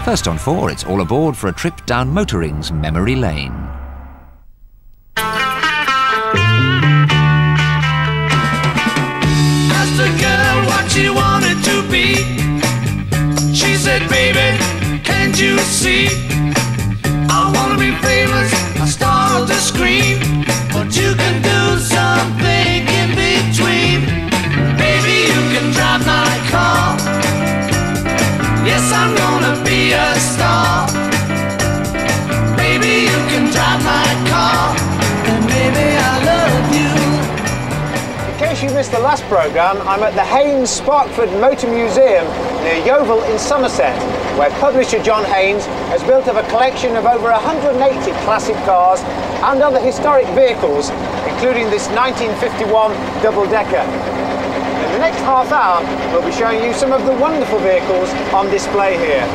First on 4, it's all aboard for a trip down Motoring's memory lane. Asked a girl what she wanted to be. She said, baby, can't you see? I wanna be famous, I start to scream, but you can do something in between. Baby, you can drive my car. Yes, I'm gonna be a star. Baby, you can drive my car, and baby, I love you. In case you missed the last programme, I'm at the Haynes Sparkford Motor Museum near Yeovil in Somerset, where publisher John Haynes has built up a collection of over 180 classic cars and other historic vehicles, including this 1951 double-decker. In the next half hour, we'll be showing you some of the wonderful vehicles on display here.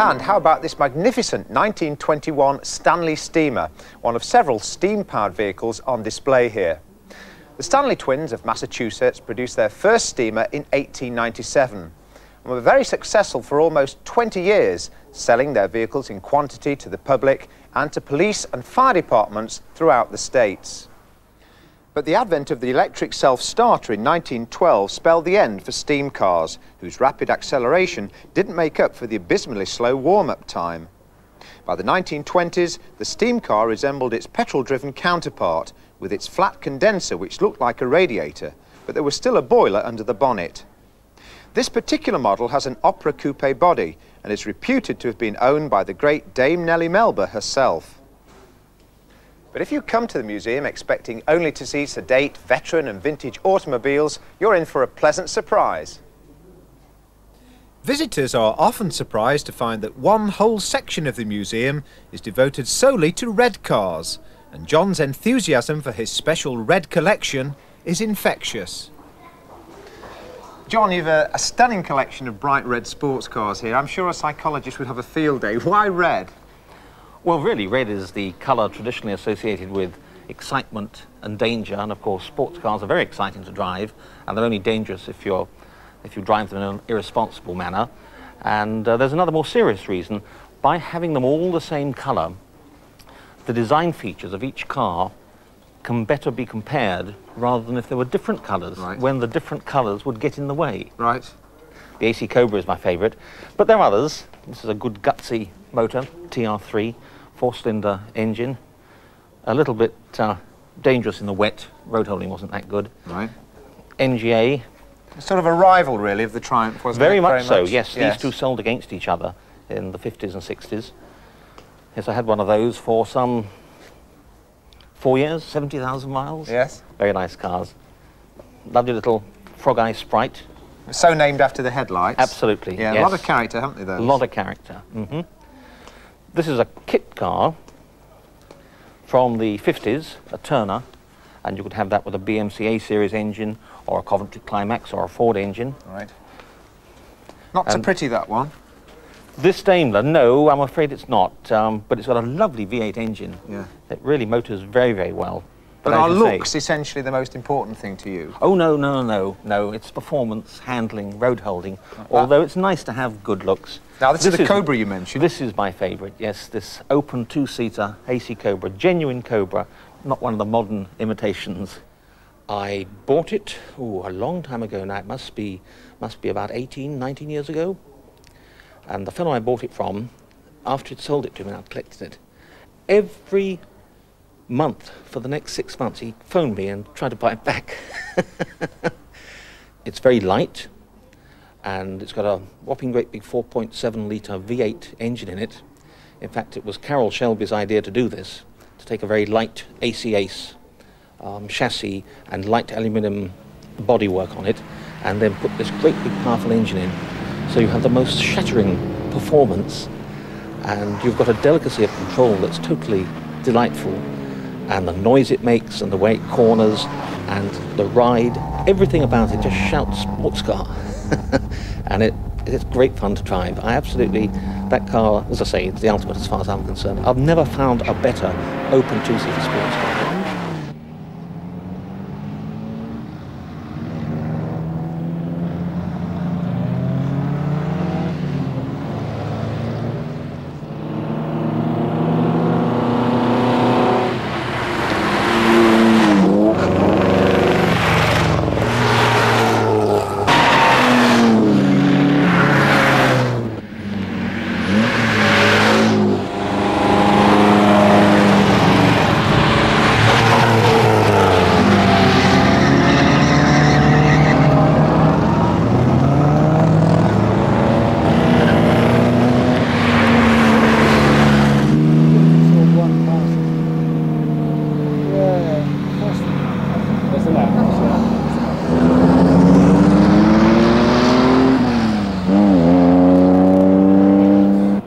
And how about this magnificent 1921 Stanley Steamer, one of several steam-powered vehicles on display here. The Stanley twins of Massachusetts produced their first steamer in 1897 and were very successful for almost 20 years, selling their vehicles in quantity to the public and to police and fire departments throughout the states. But the advent of the electric self-starter in 1912 spelled the end for steam cars, whose rapid acceleration didn't make up for the abysmally slow warm-up time. By the 1920s, the steam car resembled its petrol-driven counterpart, with its flat condenser which looked like a radiator, but there was still a boiler under the bonnet. This particular model has an opera coupe body and is reputed to have been owned by the great Dame Nellie Melba herself. But if you come to the museum expecting only to see sedate, veteran and vintage automobiles, you're in for a pleasant surprise. Visitors are often surprised to find that one whole section of the museum is devoted solely to red cars, and John's enthusiasm for his special red collection is infectious. John, you've a stunning collection of bright red sports cars here. I'm sure a psychologist would have a field day. Why red? Well, really, red is the colour traditionally associated with excitement and danger, and of course sports cars are very exciting to drive, and they're only dangerous if you drive them in an irresponsible manner. And there's another more serious reason. By having them all the same colour, the design features of each car can better be compared rather than if there were different colours, right, when the different colours would get in the way. Right. The AC Cobra is my favourite, but there are others. This is a good gutsy motor, TR3, 4-cylinder engine, a little bit dangerous in the wet, road holding wasn't that good. Right. NGA. Sort of a rival, really, of the Triumph, wasn't it? Very much so, yes. These two sold against each other in the 50s and 60s. Yes, I had one of those for some 4 years, 70,000 miles. Yes. Very nice cars. Lovely little Frog Eye Sprite. So named after the headlights. Absolutely, yeah, yes. A lot of character, haven't they, those? A lot of character. Mm-hmm. This is a kit car from the 50s, a Turner, and you could have that with a BMC A-Series engine or a Coventry Climax or a Ford engine. Right. Not so pretty, that one. This Daimler, no, I'm afraid it's not, but it's got a lovely V8 engine. Yeah. It really motors very, very well. But are looks essentially the most important thing to you? Oh, no. It's performance, handling, road holding, although it's nice to have good looks. Now, this is the Cobra you mentioned. This is my favourite, yes. This open two-seater AC Cobra, genuine Cobra, not one of the modern imitations. I bought it, a long time ago now. It must be about 18, 19 years ago. And the fellow I bought it from, after he'd sold it to me, I'd collected it. Every month for the next 6 months, he phoned me and tried to buy it back. It's very light, and it's got a whopping great big 4.7 litre V8 engine in it. In fact, it was Carroll Shelby's idea to do this, to take a very light AC-Ace chassis and light aluminium bodywork on it, and then put this great big powerful engine in. So you have the most shattering performance, and you've got a delicacy of control that's totally delightful. And the noise it makes, and the way it corners, and the ride, everything about it just shouts sports car. And it's great fun to drive. That car, as I say, is the ultimate as far as I'm concerned. I've never found a better open two-seater sports car.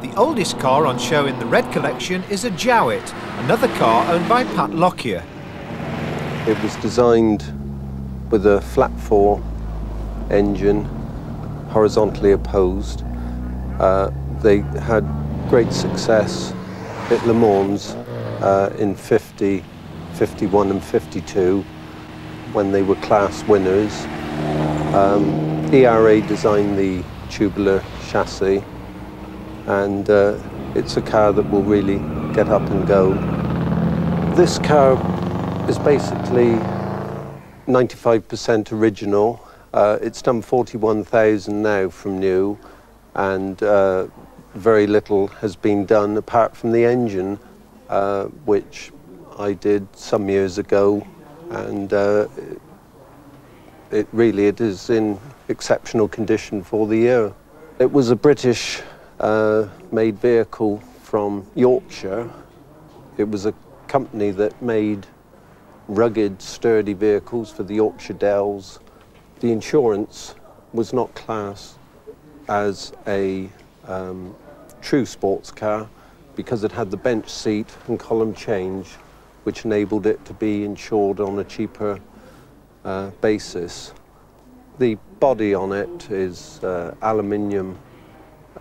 The oldest car on show in the Red Collection is a Jowett, another car owned by Pat Lockyer. It was designed with a flat-4 engine, horizontally opposed. They had great success at Le Mans in 50, 51 and 52 when they were class winners. ERA designed the tubular chassis, and it's a car that will really get up and go. This car is basically 95% original. It's done 41,000 now from new, and very little has been done apart from the engine, which I did some years ago, and it is in exceptional condition for the year. It was a British made vehicle from Yorkshire. It was a company that made rugged, sturdy vehicles for the Yorkshire Dells. The insurance was not classed as a true sports car because it had the bench seat and column change, which enabled it to be insured on a cheaper basis. The body on it is aluminium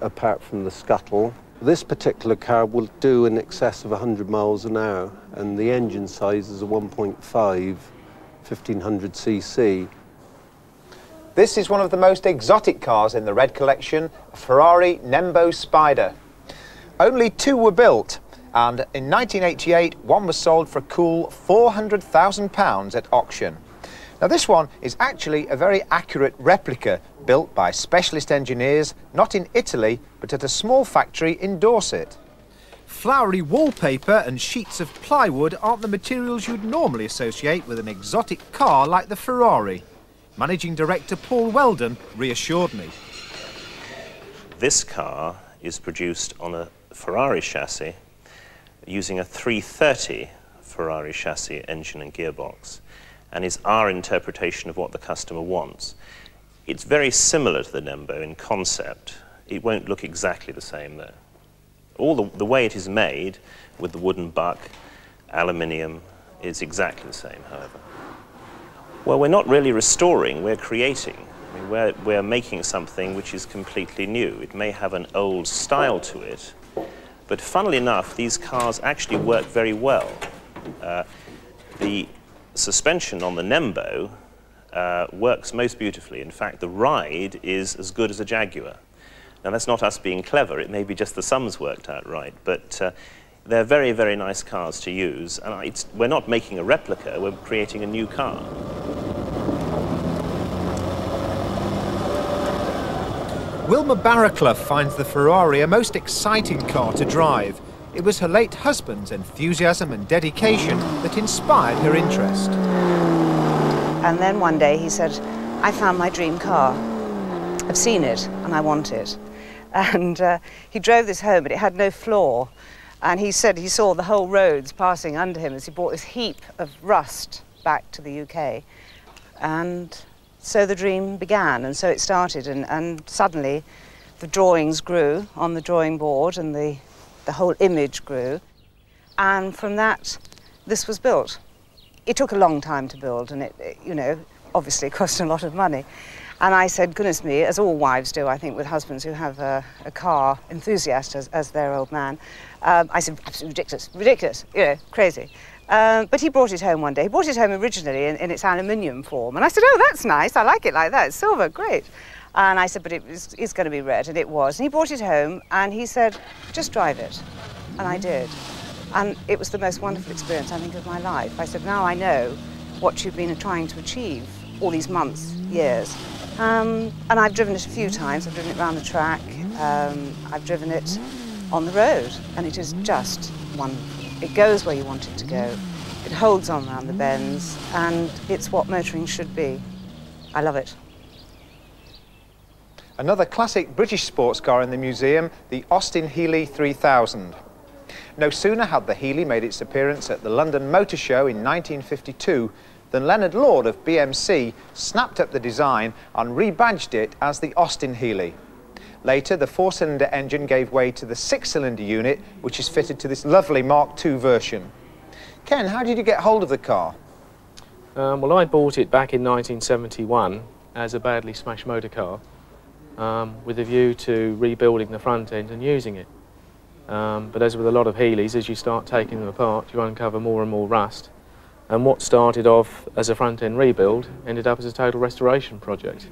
apart from the scuttle. This particular car will do in excess of 100 miles an hour, and the engine size is a 1.5 1500cc. This is one of the most exotic cars in the Red Collection, a Ferrari Nembo Spider. Only 2 were built, and in 1988 one was sold for a cool £400,000 at auction. Now this one is actually a very accurate replica built by specialist engineers, not in Italy, but at a small factory in Dorset. Flowery wallpaper and sheets of plywood aren't the materials you'd normally associate with an exotic car like the Ferrari. Managing Director Paul Weldon reassured me. This car is produced on a Ferrari chassis using a 330 Ferrari chassis engine and gearbox, and is our interpretation of what the customer wants. It's very similar to the Nembo in concept. It won't look exactly the same though. All the way it is made with the wooden buck, aluminium, is exactly the same, however. Well, we're not really restoring, we're creating. I mean, we're making something which is completely new. It may have an old style to it, but funnily enough, these cars actually work very well. The suspension on the Nembo works most beautifully. In fact, the ride is as good as a Jaguar. Now, that's not us being clever. It may be just the sums worked out right, but they're very, very nice cars to use. And we're not making a replica, we're creating a new car. Wilma Barraclough finds the Ferrari a most exciting car to drive. It was her late husband's enthusiasm and dedication that inspired her interest. And then one day he said, I found my dream car. I've seen it and I want it. And he drove this home, but it had no floor. And he said he saw the whole roads passing under him as he brought this heap of rust back to the UK. And so the dream began, and so it started. And suddenly the drawings grew on the drawing board, and the whole image grew. And from that, this was built. It took a long time to build, and it you know, obviously cost a lot of money. And I said, goodness me, as all wives do, I think, with husbands who have a car enthusiast as their old man, I said, absolutely ridiculous, ridiculous, you know, crazy. But he brought it home one day. He brought it home originally in its aluminium form. And I said, oh, that's nice, I like it like that, it's silver, great. And I said, but it's going to be red, and it was. And he brought it home, and he said, just drive it. And I did. And it was the most wonderful experience, I think, of my life. I said, now I know what you've been trying to achieve all these months, years. And I've driven it a few times. I've driven it around the track. I've driven it on the road, and it is just wonderful. It goes where you want it to go. It holds on around the bends, and it's what motoring should be. I love it. Another classic British sports car in the museum, the Austin Healey 3000. No sooner had the Healey made its appearance at the London Motor Show in 1952 than Leonard Lord of BMC snapped up the design and rebadged it as the Austin Healey. Later, the 4-cylinder engine gave way to the 6-cylinder unit, which is fitted to this lovely Mark II version. Ken, how did you get hold of the car? Well, I bought it back in 1971 as a badly smashed motor car with a view to rebuilding the front end and using it. But as with a lot of Healeys, as you start taking them apart, you uncover more and more rust. And what started off as a front-end rebuild ended up as a total restoration project.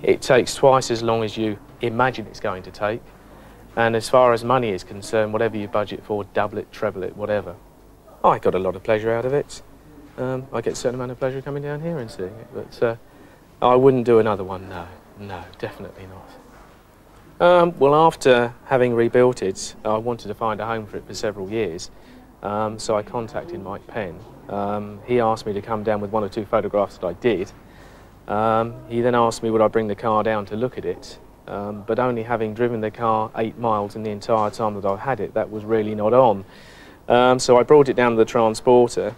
It takes twice as long as you imagine it's going to take. And as far as money is concerned, whatever you budget for, double it, treble it, whatever. I got a lot of pleasure out of it. I get a certain amount of pleasure coming down here and seeing it. But I wouldn't do another one, no. No, definitely not. Well, after having rebuilt it, I wanted to find a home for it for several years. So I contacted Mike Penn. He asked me to come down with 1 or 2 photographs that I did. He then asked me would I bring the car down to look at it, but only having driven the car 8 miles in the entire time that I've had it, that was really not on. So I brought it down to the transporter.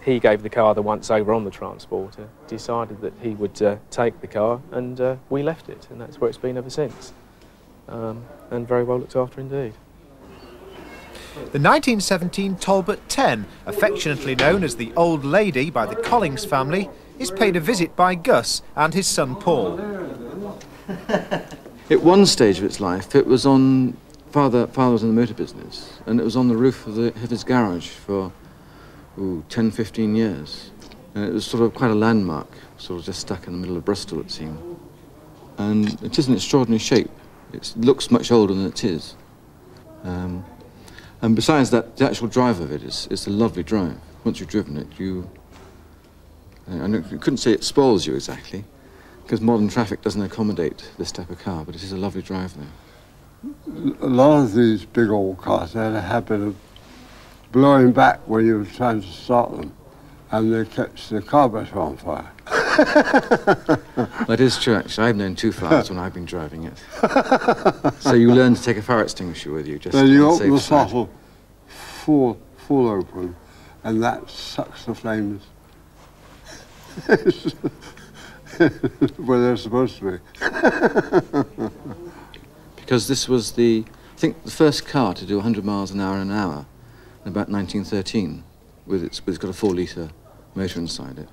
He gave the car the once over on the transporter, decided that he would take the car, and we left it, and that's where it's been ever since. And very well looked after indeed. The 1917 Talbot 10, affectionately known as the Old Lady by the Collings family, is paid a visit by Gus and his son Paul. At one stage of its life, it was on... Father was in the motor business, and it was on the roof of his garage for 10, 15 years. And it was sort of quite a landmark, sort of just stuck in the middle of Bristol, it seemed. And it is an extraordinary shape. It looks much older than it is. And besides that, the actual drive of it is a lovely drive. Once you've driven it, you couldn't say it spoils you exactly, because modern traffic doesn't accommodate this type of car, but it is a lovely drive there. A lot of these big old cars had a habit of blowing back when you were trying to start them, and they catch the carburetor on fire. That is true, actually. I've known 2 fires when I've been driving it. So you learn to take a fire extinguisher with you, just then you open the throttle full open, and that sucks the flames where they're supposed to be. Because this was I think the first car to do 100 miles an hour in about 1913, it's got a 4-litre motor inside it.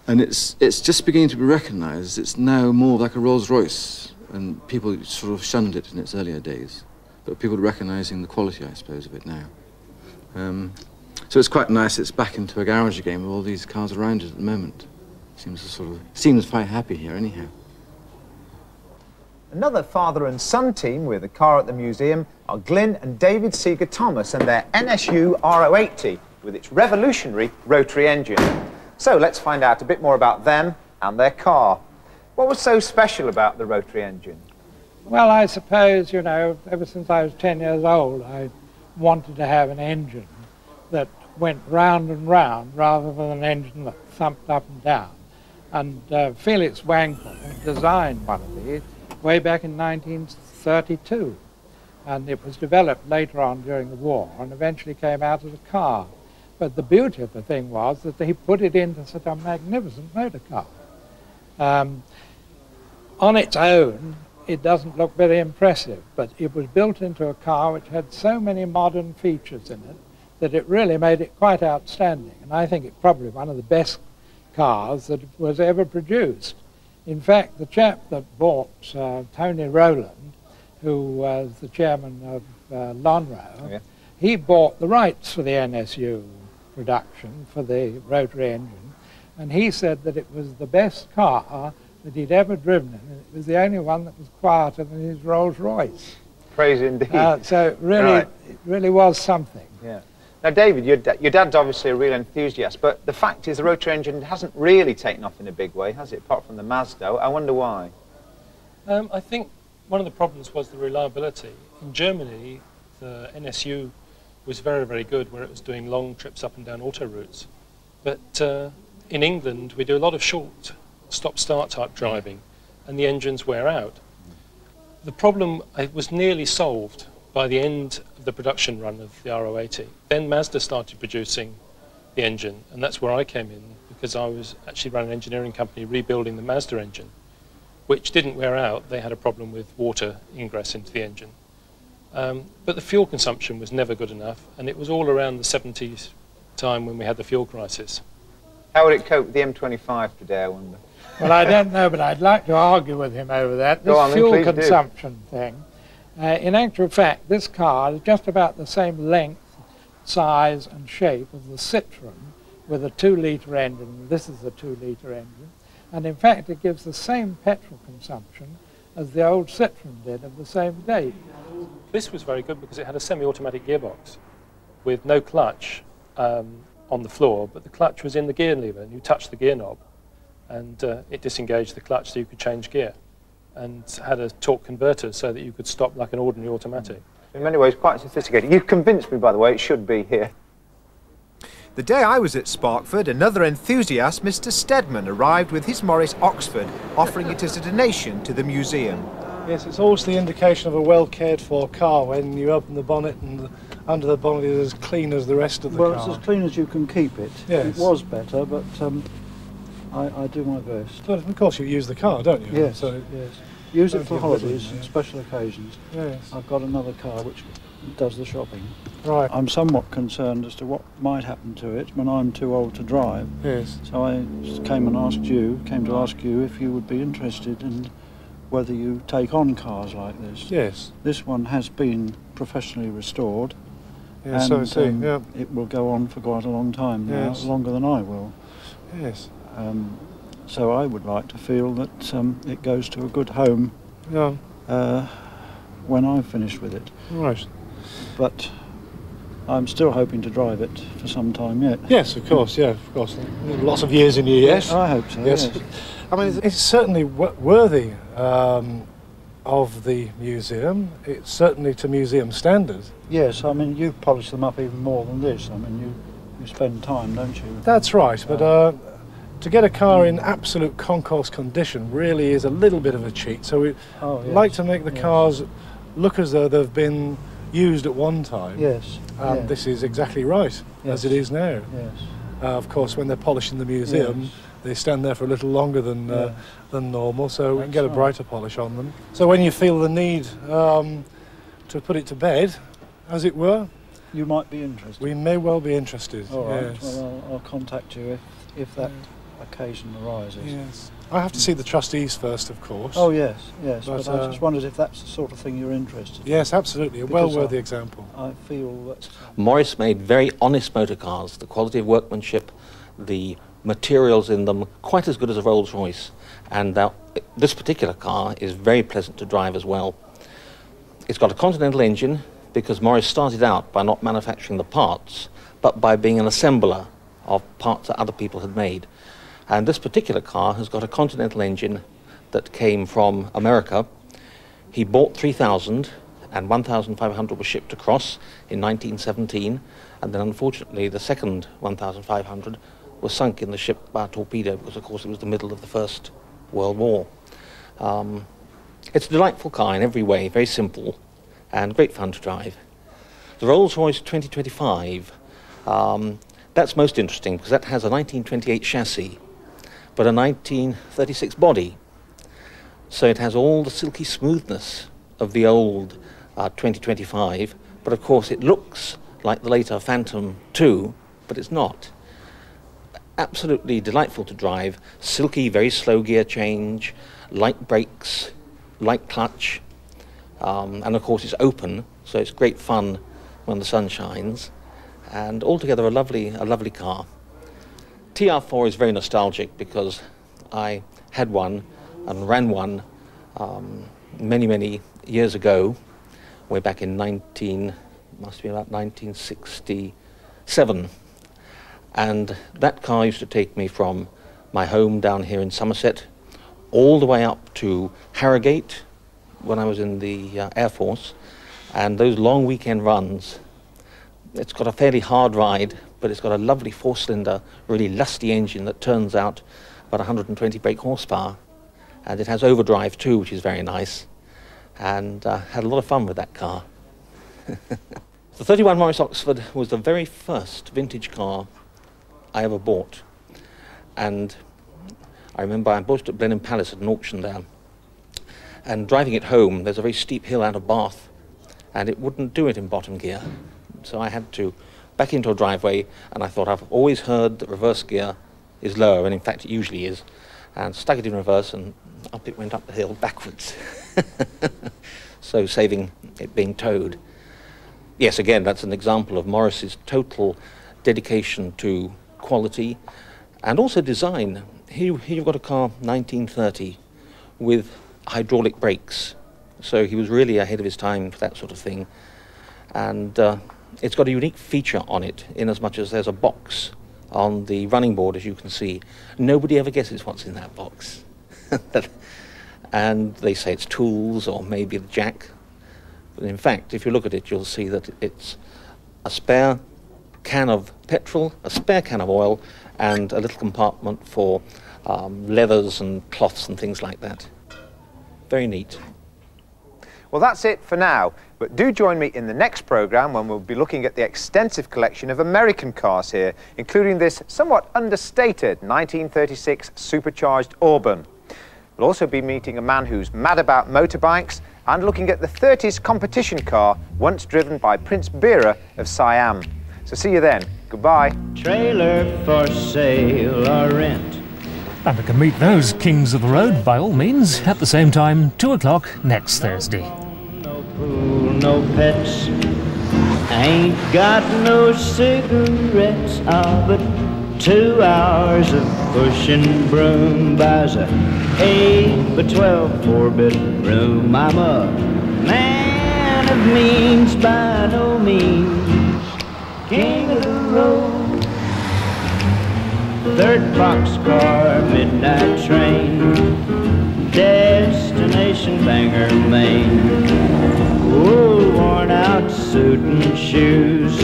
And it's just beginning to be recognised. It's now more like a Rolls-Royce, and people sort of shunned it in its earlier days. But people are recognising the quality, I suppose, of it now. So it's quite nice. It's back into a garage again with all these cars around it at the moment. Seems quite happy here, anyhow. Another father and son team with a car at the museum are Glyn and David Seeger Thomas and their NSU R080 with its revolutionary rotary engine. So let's find out a bit more about them and their car. What was so special about the rotary engine? Well, I suppose, you know, ever since I was 10 years old, I wanted to have an engine that went round and round rather than an engine that thumped up and down. And Felix Wankel designed one of these way back in 1932. And it was developed later on during the war and eventually came out as a car. But the beauty of the thing was that he put it into such a magnificent motor car. On its own, it doesn't look very impressive, but it was built into a car which had so many modern features in it that it really made it quite outstanding. And I think it's probably one of the best cars that was ever produced. In fact, the chap that bought Tony Rowland, who was the chairman of Lonhro, he bought the rights for the NSU production for the rotary engine, and he said that it was the best car that he'd ever driven, and it was the only one that was quieter than his Rolls-Royce. Praise indeed. So really, it really was something. Yeah. Now, David, your dad's obviously a real enthusiast, but the fact is the rotary engine hasn't really taken off in a big way, has it, apart from the Mazda? I wonder why. I think one of the problems was the reliability. In Germany, the NSU was very, very good, where it was doing long trips up and down autoroutes. But in England, we do a lot of short stop-start type driving, and the engines wear out. The problem was nearly solved by the end of the production run of the R080. Then Mazda started producing the engine, and that's where I came in, because I was actually running an engineering company rebuilding the Mazda engine, which didn't wear out. They had a problem with water ingress into the engine. But the fuel consumption was never good enough, and it was all around the 70s time when we had the fuel crisis. How would it cope with the M25 today, I wonder? Well, I don't know, but I'd like to argue with him over that. This fuel consumption thing, in actual fact, this car is just about the same length, size and shape as the Citroën with a 2-litre engine. This is a 2-litre engine. And in fact, it gives the same petrol consumption as the old Citroën did of the same date. This was very good because it had a semi-automatic gearbox with no clutch on the floor, but the clutch was in the gear lever, and you touched the gear knob, and it disengaged the clutch so you could change gear, and had a torque converter so that you could stop like an ordinary automatic. In many ways, quite sophisticated. You've convinced me, by the way, it should be here. The day I was at Sparkford, another enthusiast, Mr. Stedman, arrived with his Morris Oxford, offering it as a donation to the museum. Yes, it's always the indication of a well-cared-for car when you open the bonnet and under the bonnet is as clean as the rest of the car. Well, it's as clean as you can keep it. Yes. It was better, but I do my best. But of course you use the car, don't you? Yes, so yes. Use it for holidays and special occasions. Yes. I've got another car which does the shopping. Right. I'm somewhat concerned as to what might happen to it when I'm too old to drive. Yes. So I came to ask you if you would be interested in whether you take on cars like this. Yes. This one has been professionally restored. Yes, and, so I see, yeah. It will go on for quite a long time now, Yes. longer than I will. Yes. So I would like to feel that it goes to a good home when I've finished with it. Right. But I'm still hoping to drive it for some time yet. Yes, of course, yeah, of course. Lots of years in you, yes? I hope so, yes. I mean, it's certainly worthy of the museum. It's certainly to museum standards. Yes, I mean, you polish them up even more than this. I mean, you spend time, don't you? That's right, but to get a car in absolute concourse condition really is a little bit of a cheat. So we like to make the cars look as though they've been used at one time. Yes. And this is exactly right, as it is now. Yes. Of course, when they're polished in the museum, they stand there for a little longer than normal, so we can get a brighter polish on them. So when you feel the need to put it to bed, as it were, you might be interested. We may well be interested. All right. Yes. Well, I'll contact you if that occasion arises. Yes. I have to see the trustees first, of course. Oh yes, yes. But I just wondered if that's the sort of thing you're interested in. Yes, absolutely. A well-worthy example. I feel that Morris made very honest motor cars. The quality of workmanship, the materials in them, quite as good as a Rolls-Royce. And this particular car is very pleasant to drive as well. It's got a Continental engine because Morris started out by not manufacturing the parts, but by being an assembler of parts that other people had made. And this particular car has got a Continental engine that came from America. He bought 3,000 and 1,500 was shipped across in 1917, and then unfortunately the second 1,500 was sunk in the ship by a torpedo because of course it was the middle of the First World War. It's a delightful car in every way, very simple and great fun to drive. The Rolls-Royce 2025, that's most interesting because that has a 1928 chassis but a 1936 body. So it has all the silky smoothness of the old 2025, but of course it looks like the later Phantom II, but it's not. Absolutely delightful to drive, silky, very slow gear change, light brakes, light clutch, and of course it's open, so it's great fun when the sun shines, and altogether a lovely car. TR4 is very nostalgic because I had one and ran one many years ago, way back in must be about 1967. And that car used to take me from my home down here in Somerset all the way up to Harrogate when I was in the Air Force, and those long weekend runs. It's got a fairly hard ride, but it's got a lovely four-cylinder, really lusty engine that turns out about 120 brake horsepower, and it has overdrive too, which is very nice, and had a lot of fun with that car. The 31 Morris Oxford was the very first vintage car I ever bought, and I remember I bought it at Blenheim Palace at an auction there, and driving it home, there's a very steep hill out of Bath, and it wouldn't do it in bottom gear, so I had to back into a driveway, and I thought, I've always heard that reverse gear is lower, and in fact it usually is, and stuck it in reverse, and up it went up the hill backwards, so saving it being towed. Yes, again, that's an example of Morris's total dedication to quality and also design. Here you've got a car 1930 with hydraulic brakes, so he was really ahead of his time for that sort of thing, and it's got a unique feature on it in as much as there's a box on the running board, as you can see. Nobody ever guesses what's in that box. And they say it's tools or maybe the jack, but in fact if you look at it you'll see that it's a spare can of petrol, a spare can of oil, and a little compartment for leathers and cloths and things like that. Very neat. Well, that's it for now, but do join me in the next programme when we'll be looking at the extensive collection of American cars here, including this somewhat understated 1936 supercharged Auburn. We'll also be meeting a man who's mad about motorbikes and looking at the 30s competition car once driven by Prince Bira of Siam. So see you then. Goodbye. Trailer for sale or rent. And we can meet those kings of the road, by all means, at the same time, 2 o'clock next Thursday. No pool, no pets. Ain't got no cigarettes. But 2 hours of pushing broom buys a 8 by 12 4-bedroom. I'm a man of means by no means, king of the road. 3rd boxcar, midnight train, destination Bangor, Maine. Old worn out suit and shoes,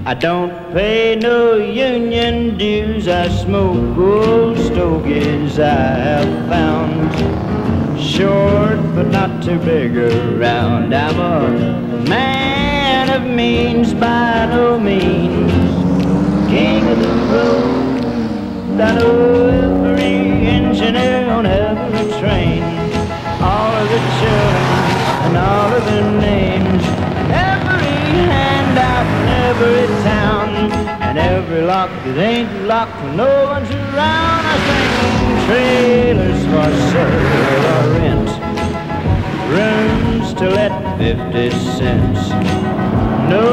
I don't pay no union dues. I smoke old stogies I have found, short but not too big around. I'm a man of means by no means, king of the road. I know every engineer on every train, all of the children and all of their names, every handout in every town, and every lock that ain't locked when no one's around. I sing trailers for sale or rent, rooms to let 50 cents. No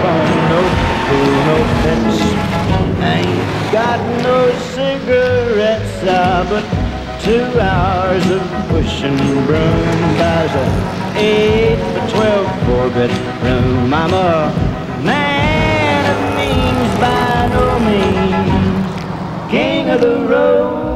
phone, no pool, no pets. Ain't got no cigarettes, but 2 hours of pushing broom buys a 8 by 12 4-bedroom. I'm a man of means by no means, king of the road.